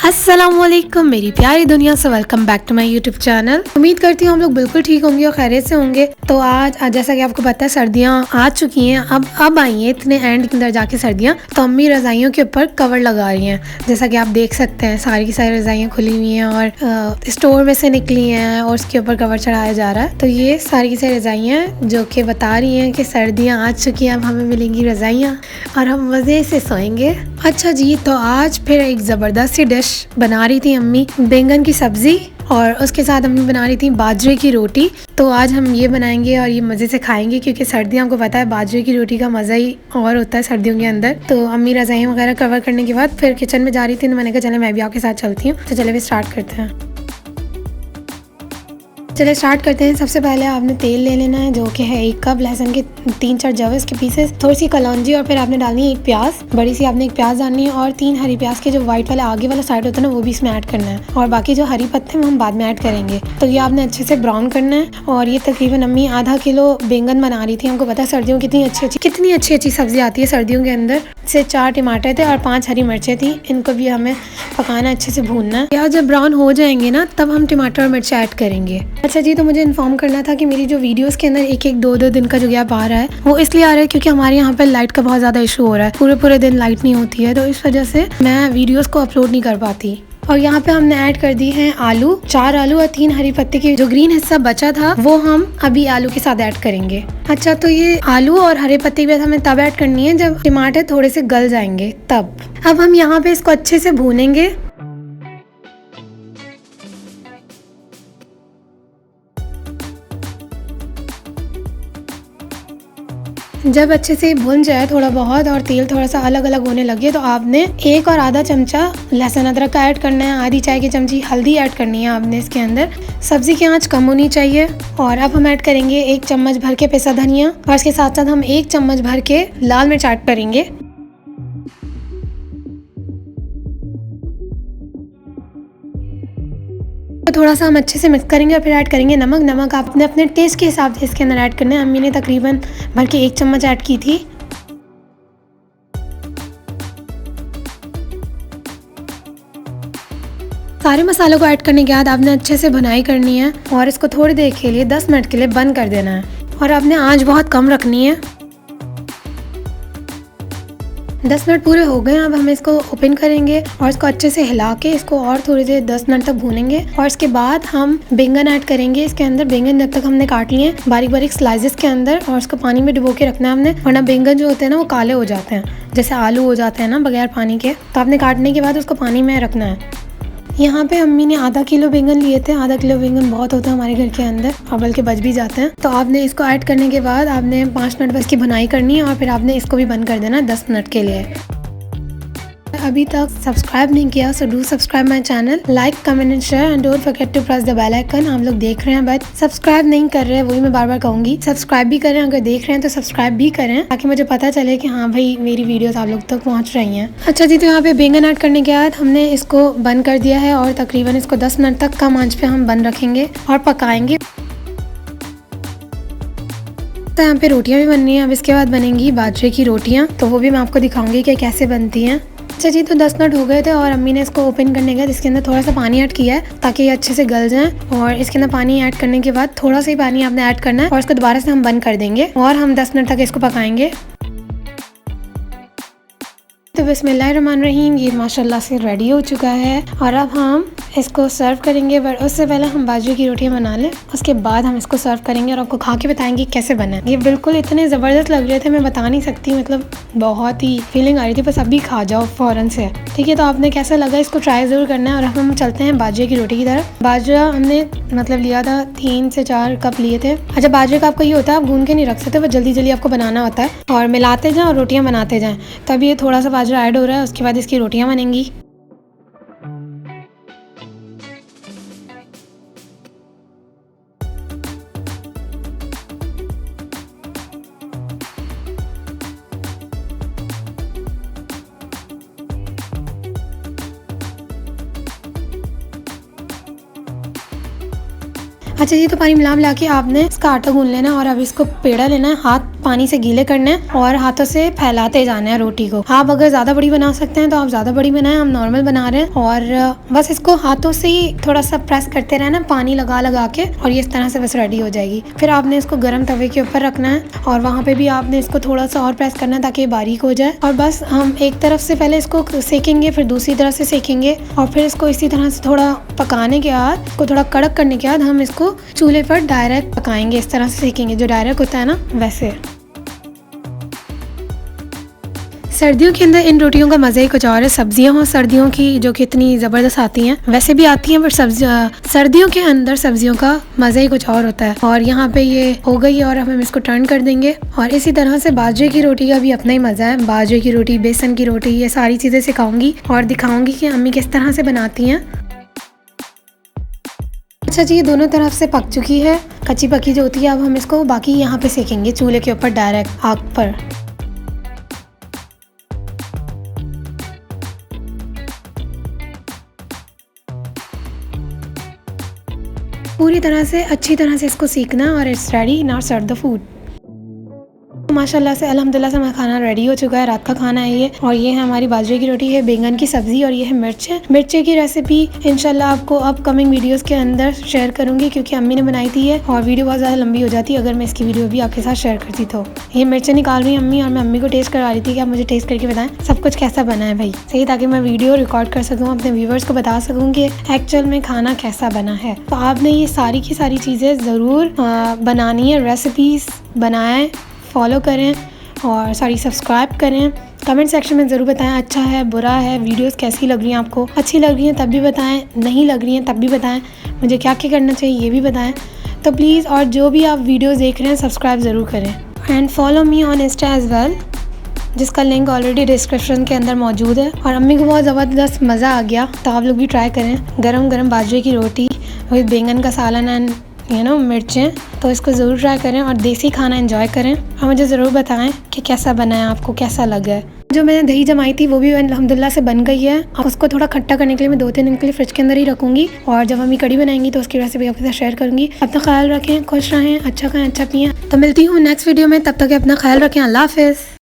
अस्सलामुअलैकुम मेरी प्यारी दुनिया से welcome back to my YouTube channel. उम्मीद करती हूँ हम लोग बिल्कुल ठीक होंगे और खैरियत से होंगे। तो आज जैसा कि आपको पता है सर्दियाँ आ चुकी हैं, अब आई हैं इतने एंड के अंदर जाके सर्दियाँ। तो अम्मी रज़ाइयों के ऊपर कवर लगा रही हैं, जैसा कि आप देख सकते हैं सारी की सारी रज़ाइयाँ खुली हुई हैं और स्टोर में से निकली हैं और उसके ऊपर कवर चढ़ाया जा रहा है। तो ये सारी की सारी रज़ाइयाँ जो कि बता रही हैं कि सर्दियाँ आ चुकी हैं, अब हमें मिलेंगी रज़ाइयाँ और हम मज़े से सोएंगे। अच्छा जी, तो आज फिर एक ज़बरदस्त सी डिश बना रही थी अम्मी, बैंगन की सब्ज़ी और उसके साथ अम्मी बना रही थी बाजरे की रोटी। तो आज हम ये बनाएंगे और ये मज़े से खाएंगे, क्योंकि सर्दियों को पता है बाजरे की रोटी का मज़ा ही और होता है सर्दियों के अंदर। तो अम्मी रज़ाइयाँ वगैरह कवर करने के बाद फिर किचन में जा रही थी, तो मैंने कहा चले मैं भी आपके साथ चलती हूँ। तो चले भी स्टार्ट करते हैं। चलिए स्टार्ट करते हैं। सबसे पहले आपने तेल ले लेना है, जो कि है 1 कप। लहसुन के 3-4 जवे के पीसेस, थोड़ी सी कलौंजी और फिर आपने डालनी है 1 प्याज, बड़ी सी आपने 1 प्याज डालनी है और 3 हरी प्याज के जो व्हाइट वाला आगे वाला साइड होता है ना, वो भी इसमें ऐड करना है और बाकी जो हरी पत्ते हैं वो हम बाद में ऐड करेंगे। तो ये आपने अच्छे से ब्राउन करना है। और ये तकरीबन अम्मी आधा किलो बैंगन बना रही थी। हमको पता है सर्दियों कितनी अच्छी अच्छी सब्जी आती है सर्दियों के अंदर से। 4 टमाटर थे और 5 हरी मिर्चें थी, इनको भी हमें पकाना, अच्छे से भूनना है। प्याज जब ब्राउन हो जाएंगे ना, तब हम टमाटर और मिर्च ऐड करेंगे। अच्छा जी, तो मुझे इन्फॉर्म करना था कि मेरी जो वीडियोस के अंदर 1-2 दिन का जो गैप आ रहा है, वो इसलिए आ रहा है क्योंकि हमारे यहाँ पे लाइट का बहुत ज़्यादा इशू हो रहा है। पूरे दिन लाइट नहीं होती है, तो इस वजह से मैं वीडियोस को अपलोड नहीं कर पाती। और यहाँ पे हमने ऐड कर दी है आलू, 4 आलू और 3 हरी पत्ते की जो ग्रीन हिस्सा बचा था वो हम अभी आलू के साथ ऐड करेंगे। अच्छा, तो ये आलू और हरे पत्ते की बात हमें तब ऐड करनी है जब टमाटर थोड़े से गल जाएंगे तब। अब हम यहाँ पे इसको अच्छे से भूनेंगे। जब अच्छे से भुन जाए थोड़ा बहुत और तेल थोड़ा सा अलग अलग होने लगे, तो आपने 1 और आधा चमचा लहसुन अदरक का ऐड करना है। आधी चाय की चमची हल्दी ऐड करनी है आपने इसके अंदर। सब्जी की आंच कम होनी चाहिए। और अब हम ऐड करेंगे 1 चम्मच भर के पिसा धनिया और इसके साथ साथ हम 1 चम्मच भर के लाल मिर्च ऐड करेंगे। तो थोड़ा सा हम अच्छे से मिक्स करेंगे और फिर ऐड करेंगे नमक आपने अपने टेस्ट के हिसाब से इसके अंदर ऐड करना है। अम्मी ने तकरीबन भर के 1 चम्मच ऐड की थी। सारे मसालों को ऐड करने के बाद आपने अच्छे से भुनाई करनी है और इसको थोड़ी देर के लिए 10 मिनट के लिए बंद कर देना है और आपने आंच बहुत कम रखनी है। 10 मिनट पूरे हो गए। अब हम इसको ओपन करेंगे और इसको अच्छे से हिला के इसको और थोड़ी देर 10 मिनट तक भूनेंगे। और इसके बाद हम बैंगन ऐड करेंगे इसके अंदर। बैंगन जब तक हमने काट लिए बारीक बारीक स्लाइसेस के अंदर और उसको पानी में डुबो के रखना है हमने, वरना बैंगन जो होते हैं ना वो काले हो जाते हैं, जैसे आलू हो जाते हैं ना बगैर पानी के। तो आपने काटने के बाद उसको पानी में रखना है। यहाँ पे अम्मी ने आधा किलो बैंगन लिए थे। आधा किलो बैंगन बहुत होता है हमारे घर के अंदर और बल्कि बच भी जाते हैं। तो आपने इसको ऐड करने के बाद आपने 5 मिनट बस की भुनाई करनी है और फिर आपने इसको भी बंद कर देना 10 मिनट के लिए। अभी तक सब्सक्राइब नहीं किया so do subscribe my channel, like comment and share and don't forget to press the bell icon. हम लोग देख रहे हैं बट सब्सक्राइब नहीं कर रहे हैं, वही मैं बार बार कहूंगी। सब्सक्राइब भी करें, अगर देख रहे हैं तो सब्सक्राइब भी करें ताकि मुझे पता चले कि हाँ भाई मेरी वीडियोस आप लोग तक पहुंच रही हैं। अच्छा जी, तो यहाँ पे बैंगन ऐड करने के बाद हमने इसको बंद कर दिया है और तकरीबन इसको 10 मिनट तक कम आंच पे हम बंद रखेंगे और पकाएंगे। तो यहाँ पे रोटियाँ भी बननी है। अब इसके बाद बनेंगी बाजरे की रोटियाँ, तो वो भी मैं आपको दिखाऊंगी कि कैसे बनती हैं। अच्छा जी, तो 10 मिनट हो गए थे और अम्मी ने इसको ओपन करने के बाद इसके अंदर थोड़ा सा पानी ऐड किया है ताकि ये अच्छे से गल जाए। और इसके अंदर पानी ऐड करने के बाद थोड़ा सा ही पानी आपने ऐड करना है और इसको दोबारा से हम बंद कर देंगे और हम 10 मिनट तक इसको पकाएंगे। तो बिस्मिल्लाहिर्रहमानिर्रहीम, ये माशाल्लाह से रेडी हो चुका है और अब हम इसको सर्व करेंगे। बट उससे पहले हम बाजरे की रोटियां बना लें, उसके बाद हम इसको सर्व करेंगे और आपको खा के बताएंगे कैसे बना। ये बिल्कुल इतने ज़बरदस्त लग रहे थे, मैं बता नहीं सकती, मतलब बहुत ही फीलिंग आ रही थी, बस अभी खा जाओ फ़ौरन से। ठीक है, तो आपने कैसा लगा इसको ट्राई ज़रूर करना है। और हम चलते हैं बाजरे की रोटी की तरफ। बाजरा हमने मतलब लिया था 3 से 4 कप लिए थे। अच्छा, बाजरे का आपको ये होता है आप गूंद के नहीं रख सकते, वो जल्दी आपको बनाना होता है और मिलाते जाएँ और रोटियाँ बनाते जाएँ। तब ये थोड़ा सा बाजरा ऐड हो रहा है, उसके बाद इसकी रोटियाँ बनेंगी। अच्छा जी, तो पानी मिला के आपने इसका आटा गूंद लेना और अब इसको पेड़ा लेना है, हाथ पानी से गीले करने हैं और हाथों से फैलाते जाना है रोटी को। आप अगर ज़्यादा बड़ी बना सकते हैं तो आप ज़्यादा बड़ी बनाएं, हम नॉर्मल बना रहे हैं। और बस इसको हाथों से ही थोड़ा सा प्रेस करते रहना पानी लगा लगा के, और ये इस तरह से बस रेडी हो जाएगी। फिर आपने इसको गर्म तवे के ऊपर रखना है और वहाँ पे भी आपने इसको थोड़ा सा और प्रेस करना है ताकि बारीक हो जाए। और बस हम एक तरफ से पहले इसको सेकेंगे, फिर दूसरी तरफ से सेकेंगे और फिर इसको इसी तरह से थोड़ा पकाने के बाद, इसको थोड़ा कड़क करने के बाद हम इसको चूल्हे पर डायरेक्ट पकाएंगे। इस तरह से सेकेंगे, जो डायरेक्ट होता है ना वैसे। सर्दियों के अंदर इन रोटियों का मज़ा ही कुछ और है। सब्जियां हो सर्दियों की जो कि इतनी ज़बरदस्त आती हैं, वैसे भी आती हैं, बट सर्दियों के अंदर सब्जियों का मज़ा ही कुछ और होता है। और यहाँ पे ये हो गई और अब हम इसको टर्न कर देंगे। और इसी तरह से बाजरे की रोटी का भी अपना ही मज़ा है। बाजरे की रोटी, बेसन की रोटी, ये सारी चीज़ें सिखाऊंगी और दिखाऊंगी कि अम्मी किस तरह से बनाती हैं। अच्छा जी, ये दोनों तरफ से पक चुकी है, कच्ची पकी जो होती है। अब हम इसको बाकी यहाँ पे सेकेंगे चूल्हे के ऊपर डायरेक्ट आग पर। पूरी तरह से अच्छी तरह से इसको सीखना और it's ready, now serve the food. माशाल्लाह से अल्हम्दुलिल्लाह से हमारा खाना रेडी हो चुका है। रात का खाना है ये। और ये है हमारी बाजरे की रोटी, है बैंगन की सब्ज़ी और ये है मिर्च है। मिर्चे की रेसिपी इंशाल्लाह आपको अपकमिंग वीडियोस के अंदर शेयर करूंगी, क्योंकि अम्मी ने बनाई थी है और वीडियो बहुत ज़्यादा लंबी हो जाती है अगर मैं इसकी वीडियो भी आपके साथ शेयर करती। तो ये मिर्चें निकाल रही है अम्मी और मैं अम्मी को टेस्ट करवा रही थी कि आप मुझे टेस्ट करके बताएं सब कुछ कैसा बना है भाई, सही, ताकि मैं वीडियो रिकॉर्ड कर सकूँ, अपने व्यूवर्स को बता सकूँ कि एक्चुअल में खाना कैसा बना है। तो आपने ये सारी की सारी चीज़ें ज़रूर बनानी है, रेसिपीज़ बनाएँ, फॉलो करें और सब्सक्राइब करें। कमेंट सेक्शन में ज़रूर बताएं अच्छा है, बुरा है, वीडियोस कैसी लग रही हैं आपको। अच्छी लग रही हैं तब भी बताएं, नहीं लग रही हैं तब भी बताएं, मुझे क्या क्या करना चाहिए ये भी बताएं। तो प्लीज़, और जो भी आप वीडियोस देख रहे हैं सब्सक्राइब ज़रूर करें and follow me on Insta as well, जिसका लिंक ऑलरेडी डिस्क्रिप्शन के अंदर मौजूद है। और अम्मी को बहुत ज़बरदस्त मज़ा आ गया, तो आप लोग भी ट्राई करें। गरम गरम बाजरे की रोटी विद बैंगन का सालन एंड मिर्चें, तो इसको ज़रूर ट्राई करें और देसी खाना एंजॉय करें और मुझे ज़रूर बताएं कि कैसा बना है, आपको कैसा लगा है। जो मैंने दही जमाई थी वो भी अल्हम्दुलिल्लाह से बन गई है। और उसको थोड़ा खट्टा करने के लिए मैं 2-3 दिन के लिए फ्रिज के अंदर ही रखूँगी और जब मम्मी कड़ी बनाएंगी तो उसकी रेसिपी आपके साथ शेयर करूँगी। अपना ख्याल रखें, खुश रहें, अच्छा खाएं, अच्छा पिएं। तो मिलती हूँ नेक्स्ट वीडियो में, तब तक अपना ख्याल रखें। अल्लाह हाफ़िज़।